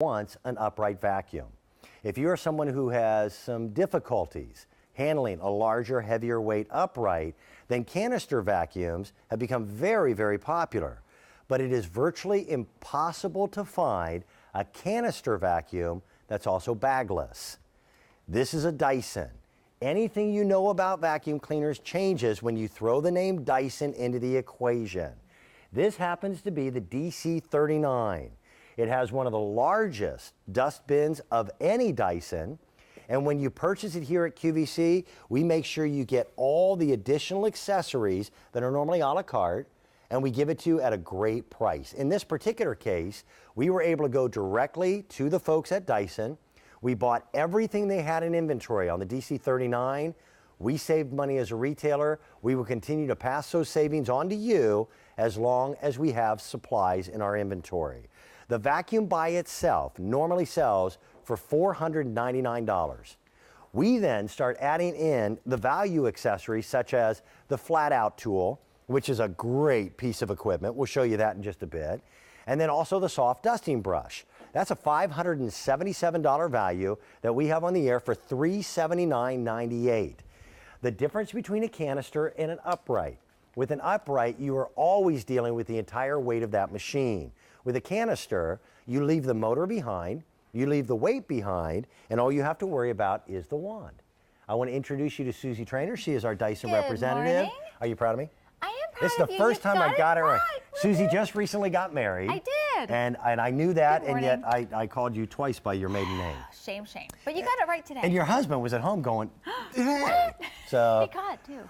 wants an upright vacuum. If you're someone who has some difficulties handling a larger, heavier weight upright, then canister vacuums have become very, very popular. But it is virtually impossible to find a canister vacuum that's also bagless. This is a Dyson. Anything you know about vacuum cleaners changes when you throw the name Dyson into the equation. This happens to be the DC39. It has one of the largest dust bins of any Dyson. And when you purchase it here at QVC, we make sure you get all the additional accessories that are normally a la carte, and we give it to you at a great price. In this particular case, we were able to go directly to the folks at Dyson. We bought everything they had in inventory on the DC39. We saved money as a retailer. We will continue to pass those savings on to you as long as we have supplies in our inventory. The vacuum by itself normally sells for $499. We then start adding in the value accessories such as the flat out tool, which is a great piece of equipment. We'll show you that in just a bit. And then also the soft dusting brush. That's a $577 value that we have on the air for $379.98. The difference between a canister and an upright. With an upright, you are always dealing with the entire weight of that machine. With a canister, you leave the motor behind, you leave the weight behind, and all you have to worry about is the wand. I want to introduce you to Susie Traynor. She is our Dyson representative. Morning. Are you proud of me? I am proud This is the of you. first time I got it right. Woo-hoo. Susie just recently got married. I did. And I knew that, Good and yet morning. I called you twice by your maiden name. Shame, shame. But you got it right today. And your husband was at home going, hey. So, He caught too.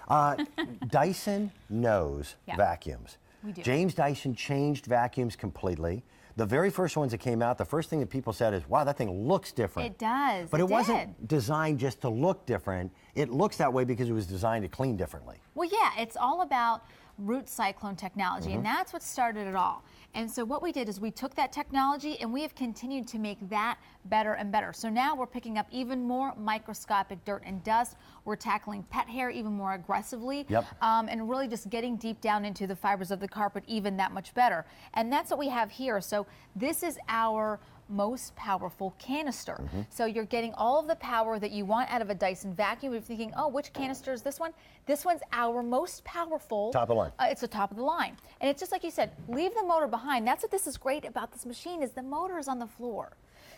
Dyson knows Yeah. vacuums. We do. James Dyson changed vacuums completely. The very first ones that came out, the first thing that people said is, wow, that thing looks different. It does. But it did. wasn't designed just to look different. It looks that way because it was designed to clean differently. Well, yeah, it's all about root cyclone technology, and that's what started it all. And so what we did is we took that technology and we have continued to make that better and better. So now we're picking up even more microscopic dirt and dust. We're tackling pet hair even more aggressively, and really just getting deep down into the fibers of the carpet even that much better. And that's what we have here. So this is our most powerful canister. So you're getting all of the power that you want out of a Dyson vacuum. If you're thinking, oh, which canister is this one? This one's our most powerful. Top of the line. It's the top of the line. And it's just like you said, leave the motor behind. That's what this is great about this machine is the motor is on the floor.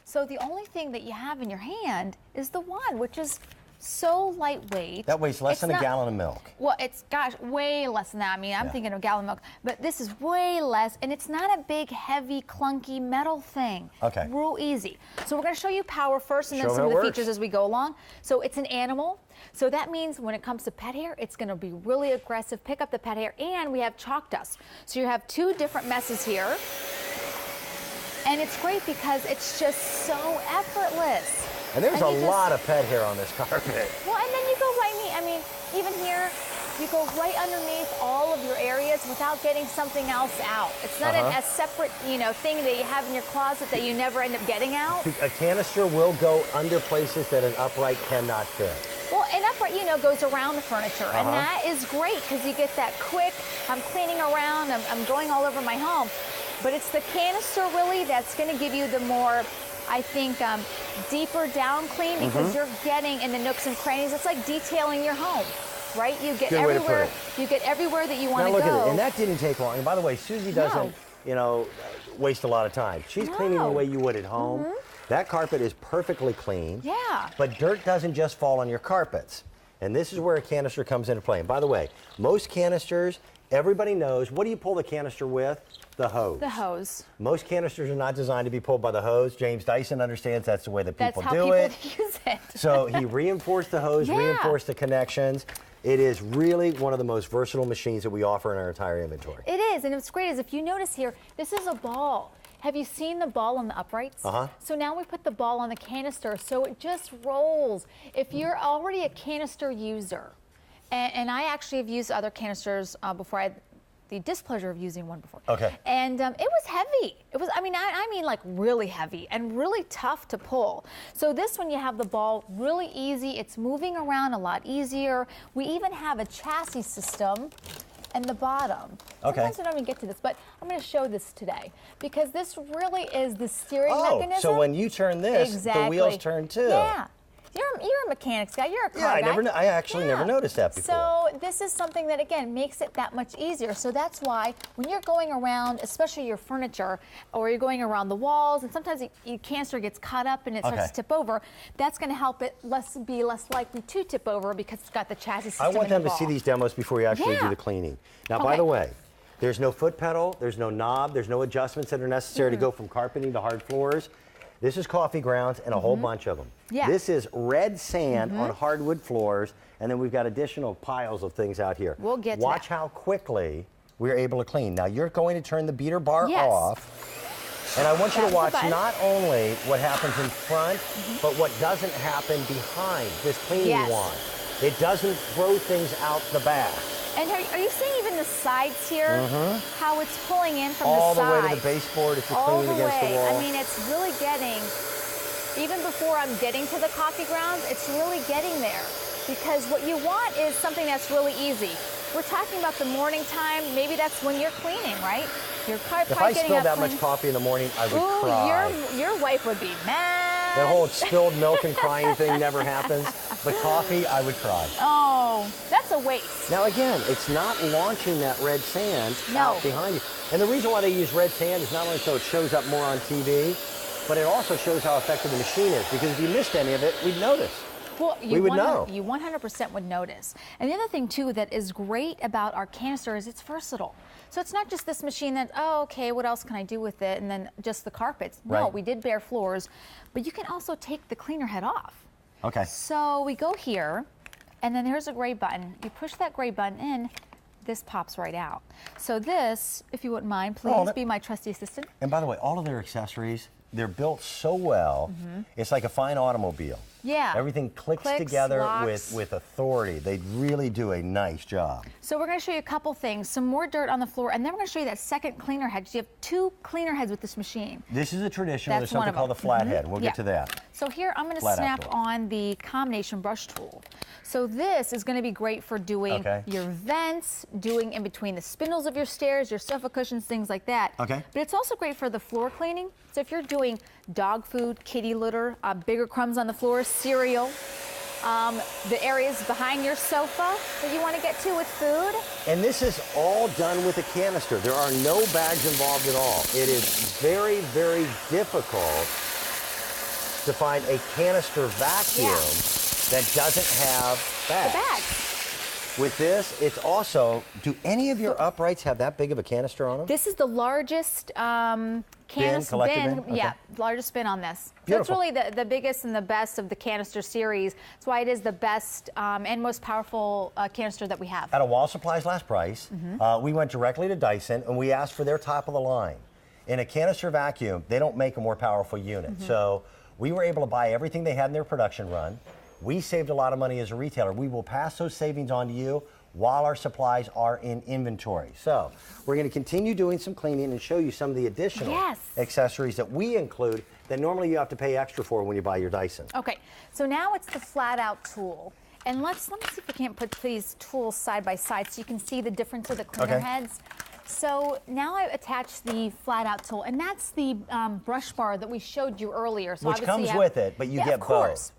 So the only thing that you have in your hand is the wand, which is so lightweight. That weighs less than a gallon of milk. Well, it's, gosh, way less than that. I mean, I'm thinking of a gallon of milk, but this is way less, and it's not a big, heavy, clunky metal thing. Okay. Real easy. So we're going to show you power first, and then Show some how of it the works. features as we go along. So it's an animal. So that means when it comes to pet hair, it's going to be really aggressive. Pick up the pet hair, and we have chalk dust. So you have two different messes here. And it's great because it's just so effortless. And there's And a you just- lot of pet hair on this carpet. Well, and then you go I mean, even here, you go right underneath all of your areas without getting something else out. It's not a separate, thing that you have in your closet that you never end up getting out. A canister will go under places that an upright cannot fit. Well, an upright, goes around the furniture, and that is great because you get that quick, I'm cleaning around, I'm going all over my home. But it's the canister, really, that's going to give you the more, I think, deeper down clean because you're getting in the nooks and crannies. It's like detailing your home, right? You get Good way to put everywhere. it. You get everywhere that you want Now to look go. at it, and that didn't take long. And by the way, Susie doesn't, waste a lot of time. She's cleaning the way you would at home. That carpet is perfectly clean. Yeah. But dirt doesn't just fall on your carpets. And this is where a canister comes into play. And by the way, most canisters, everybody knows, what do you pull the canister with? The hose. The hose. Most canisters are not designed to be pulled by the hose. James Dyson understands that's the way that people That's how do people it. use it. So he reinforced the hose, reinforced the connections. It is really one of the most versatile machines that we offer in our entire inventory. It is, and what's great is if you notice here, this is a ball. Have you seen the ball on the uprights? So now we put the ball on the canister, so it just rolls. If you're already a canister user, and I actually have used other canisters before. I had the displeasure of using one before. Okay. And it was heavy. It was, I mean like really heavy and really tough to pull. So this one, you have the ball really easy. It's moving around a lot easier. We even have a chassis system. and the bottom. Okay. Sometimes I don't even get to this, but I'm going to show this today because this really is the steering mechanism. So when you turn this, the wheels turn too. Yeah. You're a mechanics guy. You're a car guy. I actually never noticed that before. So this is something that, again, makes it that much easier. So that's why when you're going around, especially your furniture, or you're going around the walls, and sometimes your canister gets caught up and it starts to tip over, that's going to help it be less likely to tip over because it's got the chassis system. I want them to see these demos before you actually do the cleaning. Now, by the way, there's no foot pedal, there's no knob, there's no adjustments that are necessary to go from carpeting to hard floors. This is coffee grounds and a whole bunch of them. Yeah. This is red sand on hardwood floors, and then we've got additional piles of things out here. We'll get to Watch how quickly we're able to clean. Now, you're going to turn the beater bar off, and I want you to watch not only what happens in front, but what doesn't happen behind this cleaning wand. It doesn't throw things out the back. And are you seeing even the sides here? How it's pulling in from all the sides. All the way to the baseboard if you're cleaning against the wall. I mean, it's really getting, even before I'm getting to the coffee grounds, it's really getting there. Because what you want is something that's really easy. We're talking about the morning time. Maybe that's when you're cleaning, right? You're probably if I spilled that much coffee in the morning, I would cry. Your wife would be mad. The whole spilled milk and crying thing never happens. But coffee, I would cry. Oh, that's a waste. Now again, it's not launching that red sand out behind you. And the reason why they use red sand is not only so it shows up more on TV, but it also shows how effective the machine is. Because if you missed any of it, we'd notice. Well, we would know. You 100% would notice. And the other thing, too, that is great about our canister is it's versatile. So it's not just this machine that, oh, okay, what else can I do with it? And then just the carpets. No, we did bare floors. But you can also take the cleaner head off. Okay. So we go here, and then there's a gray button. You push that gray button in, this pops right out. So this, if you wouldn't mind, please be my trusty assistant. And by the way, all of their accessories, they're built so well, it's like a fine automobile. Yeah. Everything clicks together with authority. They really do a nice job. So we're going to show you a couple things, some more dirt on the floor, and then we're going to show you that second cleaner head. You have two cleaner heads with this machine. This is a traditional. There's something called the flathead. We'll get to that. So here I'm going to snap on the combination brush tool. So this is going to be great for doing your vents, doing in between the spindles of your stairs, your sofa cushions, things like that. Okay. But it's also great for the floor cleaning. So if you're doing dog food, kitty litter, bigger crumbs on the floor, cereal, the areas behind your sofa that you want to get to with food. And this is all done with a canister. There are no bags involved at all. It is very, very difficult to find a canister vacuum that doesn't have bags. The bags. With this, it's also, do any of your uprights have that big of a canister on them? This is the largest canister bin. Okay. Yeah, largest bin on this. Beautiful. So it's really the biggest and the best of the canister series. That's why it is the best and most powerful canister that we have. At a Wall Supply's last price, we went directly to Dyson and we asked for their top of the line. In a canister vacuum, they don't make a more powerful unit. So we were able to buy everything they had in their production run. We saved a lot of money as a retailer. We will pass those savings on to you while our supplies are in inventory. So we're going to continue doing some cleaning and show you some of the additional accessories that we include that normally you have to pay extra for when you buy your Dyson. Okay, so now it's the flat out tool. And let me see if I can't put these tools side by side so you can see the difference of the cleaner heads. So now I attach the flat out tool, and that's the brush bar that we showed you earlier. So which comes with it, but you get both.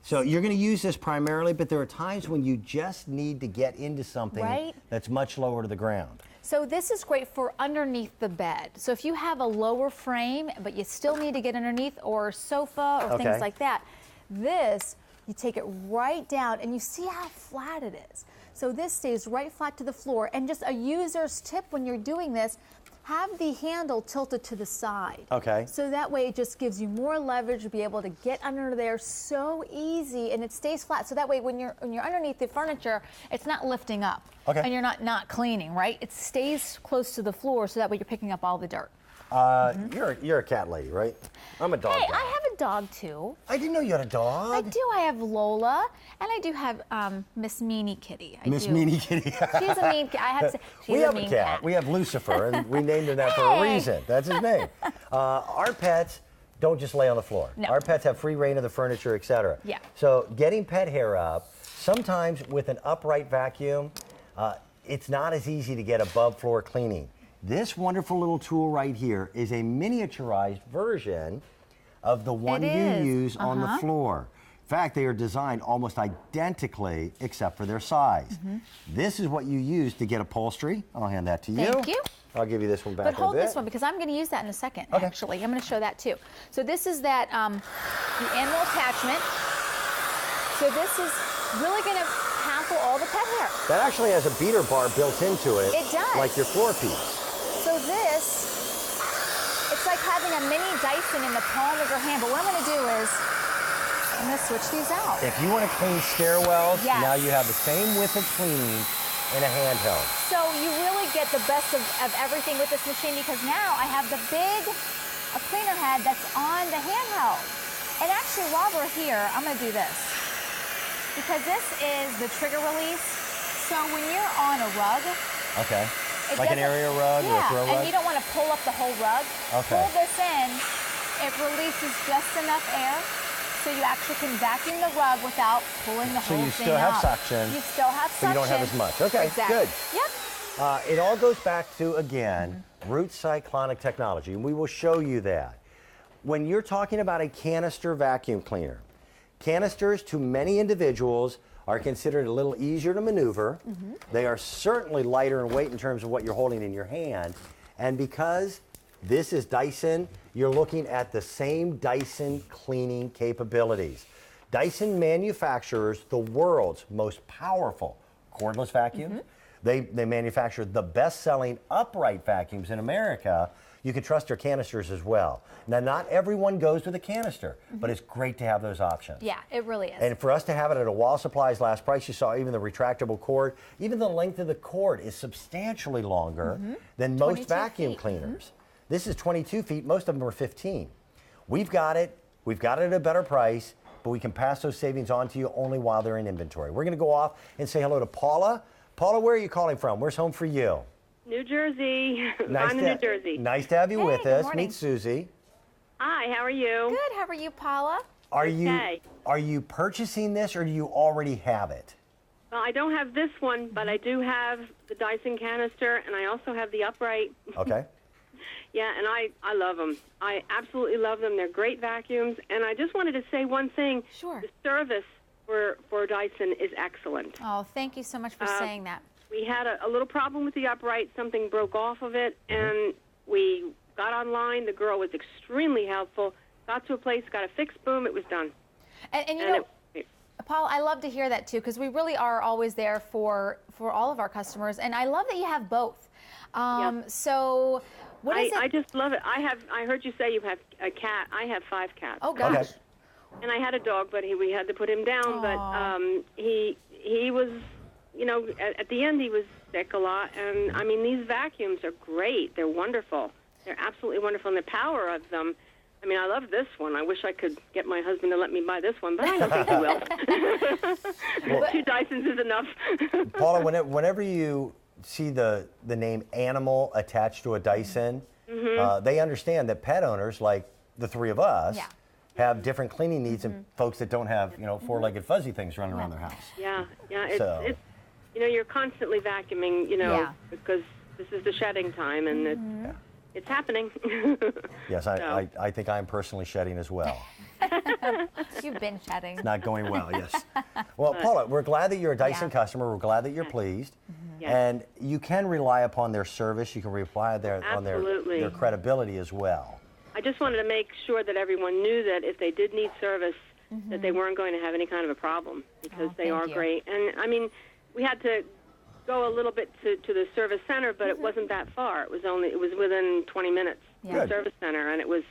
So you're going to use this primarily, but there are times when you just need to get into something that's much lower to the ground. So this is great for underneath the bed. So if you have a lower frame, but you still need to get underneath, or sofa, or things like that, this, you take it right down, and you see how flat it is. So this stays right flat to the floor. And just a user's tip when you're doing this, have the handle tilted to the side. Okay. So that way it just gives you more leverage to be able to get under there so easy, and it stays flat. So that way when you're underneath the furniture, it's not lifting up. Okay. And you're not cleaning, right? It stays close to the floor, so that way you're picking up all the dirt. You're a cat lady, right? I'm a dog guy. I have a dog too. I didn't know you had a dog. I do. I have Lola, and I do have Miss Meanie Kitty. Miss Meanie Kitty. She's a mean cat. I have to say, she's a mean cat. We have Lucifer, and we named him that for a reason. That's his name. Our pets don't just lay on the floor. No. Our pets have free reign of the furniture, etc. Yeah. So getting pet hair up, sometimes with an upright vacuum, it's not as easy to get above floor cleaning. This wonderful little tool right here is a miniaturized version of the one you use on the floor. In fact, they are designed almost identically except for their size. This is what you use to get upholstery. I'll hand that to you. Thank you. I'll give you this one back But hold in a bit. this one because I'm going to use that in a second, Okay. actually. I'm going to show that too. So this is that, the animal attachment. So this is really going to tackle all the pet hair. That actually has a beater bar built into it. It does. Like your floor piece. So this, it's like having a mini Dyson in the palm of your hand. But what I'm going to do is, I'm going to switch these out. If you want to clean stairwells, Yes. now you have the same width of cleaning in a handheld. So you really get the best of everything with this machine because now I have the big cleaner head that's on the handheld. And actually, while we're here, I'm going to do this. Because this is the trigger release. So when you're on a rug, Okay. it Like an doesn't- area rug or a throw rug? and you don't want to pull up the whole rug. Okay. Pull this in, it releases just enough air so you actually can vacuum the rug without pulling the So whole you thing still have out. suction, You still have but suction. you don't have as much. Okay, Exactly. good. Yep. It all goes back to, again, root cyclonic technology, and we will show you that. When you're talking about a canister vacuum cleaner, canisters to many individuals are considered a little easier to maneuver. They are certainly lighter in weight in terms of what you're holding in your hand. And because this is Dyson, you're looking at the same Dyson cleaning capabilities. Dyson manufactures the world's most powerful cordless vacuums. They manufacture the best-selling upright vacuums in America. You can trust their canisters as well. Now, not everyone goes with a canister, but it's great to have those options. Yeah, it really is. And for us to have it at a wall supplies last price, you saw even the retractable cord, even the length of the cord is substantially longer than most 22 vacuum feet. cleaners. This is 22 feet, most of them are 15. We've got it at a better price, but we can pass those savings on to you only while they're in inventory. We're gonna go off and say hello to Paula. Paula, where are you calling from? Where's home for you? New Jersey. Nice I'm in New Jersey. Nice to have you Hey, with good us. morning. Meet Susie. Hi, how are you? Good. How are you, Paula? Are Okay. you purchasing this or do you already have it? Well, I don't have this one, but I do have the Dyson canister, and I also have the upright. Okay. Yeah, and I love them. I absolutely love them. They're great vacuums. And I just wanted to say one thing. Sure. The service for Dyson is excellent. Oh, thank you so much for saying that. We had a little problem with the upright. Something broke off of it, and we got online. The girl was extremely helpful. Got to a place, got it fixed, boom, it was done. And you And know, Paul, I love to hear that too because we really are always there for all of our customers, and I love that you have both. So, what is it? I just love it. I heard you say you have a cat. I have 5 cats. Oh gosh. Okay. And I had a dog, but we had to put him down. Aw. But he was, you know, at the end he was sick a lot. And I mean, these vacuums are great. They're wonderful. They're absolutely wonderful. And the power of them. I mean, I love this one. I wish I could get my husband to let me buy this one, but I don't think he will. 2 Dysons is enough. Paula, whenever you see the name animal attached to a Dyson, they understand that pet owners, like the 3 of us, Yeah. have different cleaning needs than folks that don't have, you know, 4-legged fuzzy things running around their house. Yeah. So- It's you know, you're constantly vacuuming, you know, Yeah. because this is the shedding time, and it's happening. Yes, I think I'm personally shedding as well. You've been shedding. Not going well, yes. Well, Paula, we're glad that you're a Dyson Yeah. customer. We're glad that you're pleased. Yes. And you can rely upon their service. You can rely on their Absolutely. credibility as well. I just wanted to make sure that everyone knew that if they did need service, that they weren't going to have any kind of a problem because they thank are you. great. And I mean, we had to go a little bit to the service center, but it wasn't that far. It was within 20 minutes Yeah. to the Good. service center, and it was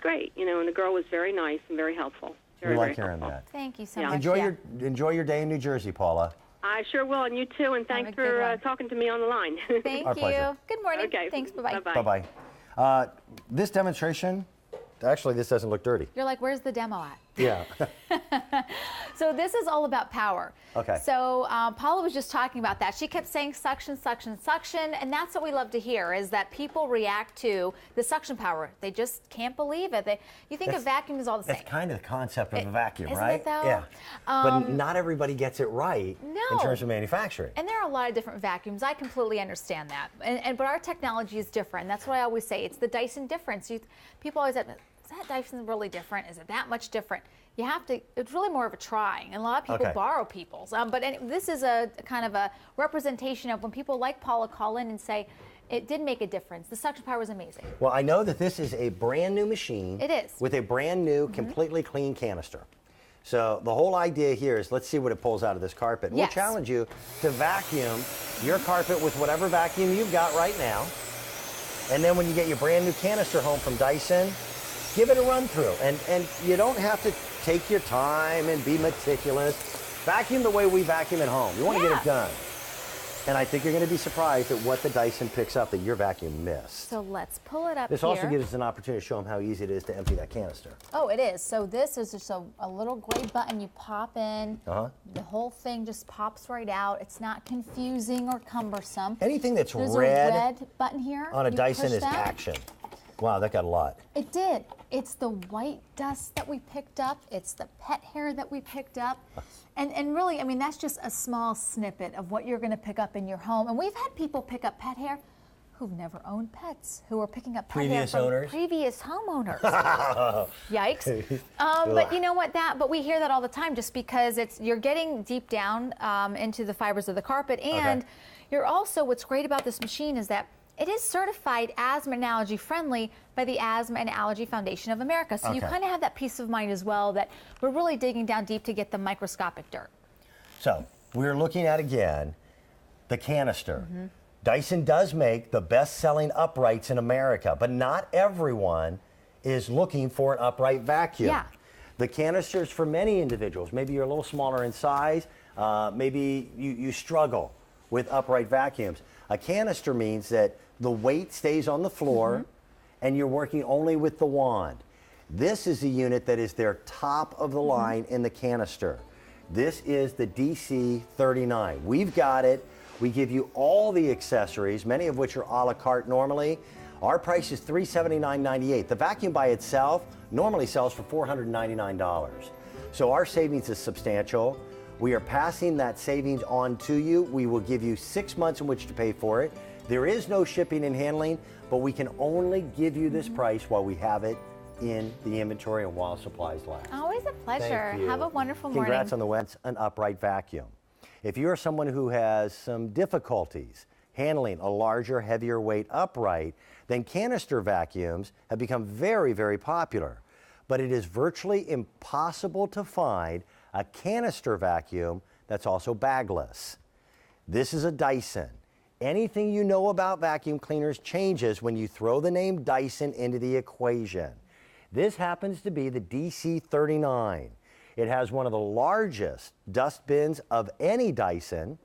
great. You know, and the girl was very nice and very helpful. Very, We like very hearing helpful. that. Thank you so Yeah. much. Enjoy yeah. your day in New Jersey, Paula. I sure will, and you too. And Have thanks a good for one. talking to me on the line. Thank Our you. pleasure. Good morning. Okay. Thanks. Bye-bye. Bye-bye. Bye-bye. This demonstration, actually, this doesn't look dirty. You're like, where's the demo at? Yeah. So this is all about power. Okay. So Paula was just talking about that. She kept saying suction, suction, suction, and that's what we love to hear, is that people react to the suction power. They just can't believe it. You think a vacuum is all the same. That's kind of the concept of a vacuum, isn't right? it, though? Yeah. But not everybody gets it right in terms of manufacturing. And there are a lot of different vacuums. I completely understand that. But our technology is different. That's what I always say. It's the Dyson difference. People always say, is that Dyson really different? Is it that much different? You have to, it's really more of a try. And a lot of people borrow people's. This is a kind of a representation of when people like Paula call in and say, it did make a difference. The suction power was amazing. Well, I know that this is a brand new machine. It is. With a brand new, completely clean canister. So the whole idea here is, let's see what it pulls out of this carpet. Yes. We'll challenge you to vacuum your carpet with whatever vacuum you've got right now. And then when you get your brand new canister home from Dyson, give it a run through. And you don't have to take your time and be meticulous. Vacuum the way we vacuum at home. You want to get it done. And I think you're going to be surprised at what the Dyson picks up that your vacuum missed. So let's pull it up This here. also gives us an opportunity to show them how easy it is to empty that canister. Oh, it is. So this is just a little gray button you pop in. The whole thing just pops right out. It's not confusing or cumbersome. Anything that's There's red, a red button here. on a You Dyson push is that. action. Wow, that got a lot. It did. It's the white dust that we picked up. It's the pet hair that we picked up. And really, I mean, that's just a small snippet of what you're going to pick up in your home. And we've had people pick up pet hair who've never owned pets, who are picking up pet hair from previous homeowners. Yikes. But you know what? But we hear that all the time, just because you're getting deep down into the fibers of the carpet. And you're also, what's great about this machine is that it is certified asthma and allergy friendly by the Asthma and Allergy Foundation of America. So you kind of have that peace of mind as well, that we're really digging down deep to get the microscopic dirt. So we're looking at, again, the canister. Dyson does make the best-selling uprights in America, but not everyone is looking for an upright vacuum. Yeah. The canisters for many individuals, maybe you're a little smaller in size, maybe you struggle with upright vacuums. A canister means that the weight stays on the floor and you're working only with the wand. This is the unit that is their top of the line in the canister. This is the DC39. We've got it. We give you all the accessories, many of which are a la carte normally. Our price is $379.98. The vacuum by itself normally sells for $499. So our savings is substantial. We are passing that savings on to you. We will give you 6 months in which to pay for it. There is no shipping and handling, but we can only give you this price while we have it in the inventory and while supplies last. Always a pleasure. Thank you. Have a wonderful morning. Congrats on the win. An upright vacuum. If you're someone who has some difficulties handling a larger, heavier weight upright, then canister vacuums have become very, very popular. But it is virtually impossible to find a canister vacuum that's also bagless. This is a Dyson. Anything you know about vacuum cleaners changes when you throw the name Dyson into the equation. This happens to be the DC39. It has one of the largest dust bins of any Dyson.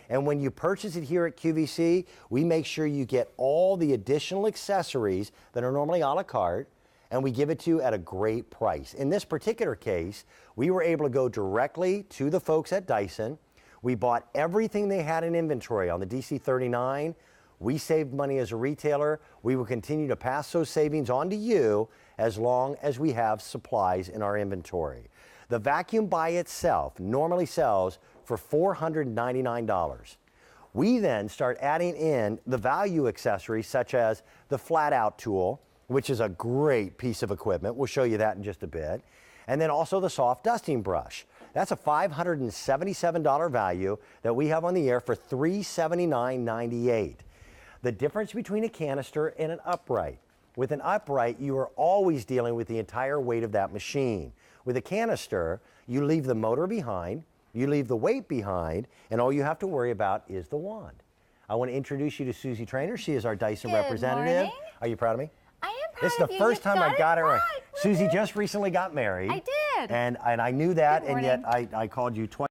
And when you purchase it here at QVC, we make sure you get all the additional accessories that are normally a la carte, and we give it to you at a great price. In this particular case, we were able to go directly to the folks at Dyson. We bought everything they had in inventory on the DC39. We saved money as a retailer. We will continue to pass those savings on to you as long as we have supplies in our inventory. The vacuum by itself normally sells for $499. We then start adding in the value accessories such as the flat out tool, which is a great piece of equipment. We'll show you that in just a bit. And then also the soft dusting brush. That's a $577 value that we have on the air for $379.98. The difference between a canister and an upright. With an upright, you are always dealing with the entire weight of that machine. With a canister, you leave the motor behind, you leave the weight behind, and all you have to worry about is the wand. I want to introduce you to Susie Trainer. She is our Dyson representative. Morning. Are you proud of me? I am proud This is of the you. first time I got it right. Woo-hoo. Susie just recently got married. I did. And I knew that, Good and yet morning. I called you twice.